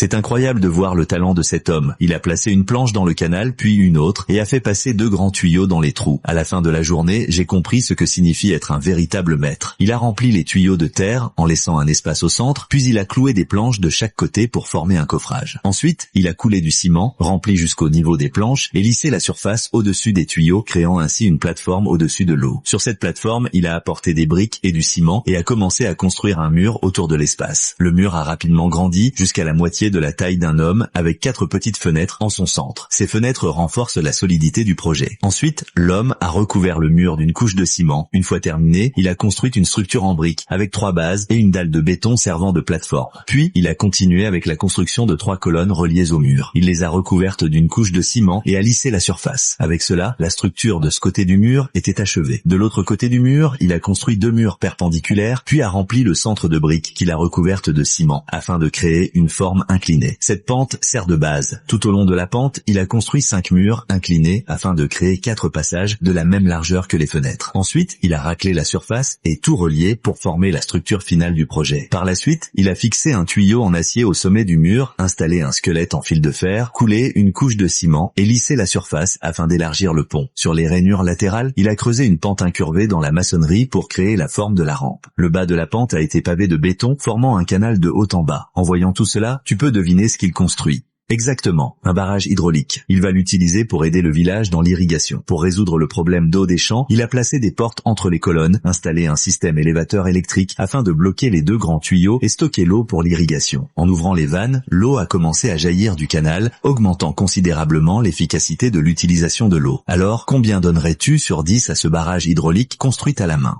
C'est incroyable de voir le talent de cet homme. Il a placé une planche dans le canal, puis une autre, et a fait passer 2 grands tuyaux dans les trous. À la fin de la journée, j'ai compris ce que signifie être un véritable maître. Il a rempli les tuyaux de terre, en laissant un espace au centre, puis il a cloué des planches de chaque côté pour former un coffrage. Ensuite, il a coulé du ciment, rempli jusqu'au niveau des planches, et lissé la surface au-dessus des tuyaux, créant ainsi une plateforme au-dessus de l'eau. Sur cette plateforme, il a apporté des briques et du ciment, et a commencé à construire un mur autour de l'espace. Le mur a rapidement grandi, jusqu'à la moitié de la taille d'un homme, avec 4 petites fenêtres en son centre. Ces fenêtres renforcent la solidité du projet. Ensuite, l'homme a recouvert le mur d'une couche de ciment. Une fois terminé, il a construit une structure en briques, avec 3 bases et une dalle de béton servant de plateforme. Puis, il a continué avec la construction de 3 colonnes reliées au mur. Il les a recouvertes d'une couche de ciment et a lissé la surface. Avec cela, la structure de ce côté du mur était achevée. De l'autre côté du mur, il a construit 2 murs perpendiculaires, puis a rempli le centre de briques qu'il a recouverte de ciment, afin de créer une forme inclinée. Cette pente sert de base. Tout au long de la pente, il a construit 5 murs inclinés afin de créer 4 passages de la même largeur que les fenêtres. Ensuite, il a raclé la surface et tout relié pour former la structure finale du projet. Par la suite, il a fixé un tuyau en acier au sommet du mur, installé un squelette en fil de fer, coulé une couche de ciment et lissé la surface afin d'élargir le pont. Sur les rainures latérales, il a creusé une pente incurvée dans la maçonnerie pour créer la forme de la rampe. Le bas de la pente a été pavé de béton, formant un canal de haut en bas. En voyant tout cela, tu peux deviner ce qu'il construit. Exactement, un barrage hydraulique. Il va l'utiliser pour aider le village dans l'irrigation. Pour résoudre le problème d'eau des champs, il a placé des portes entre les colonnes, installé un système élévateur électrique afin de bloquer les 2 grands tuyaux et stocker l'eau pour l'irrigation. En ouvrant les vannes, l'eau a commencé à jaillir du canal, augmentant considérablement l'efficacité de l'utilisation de l'eau. Alors, combien donnerais-tu sur 10 à ce barrage hydraulique construit à la main ?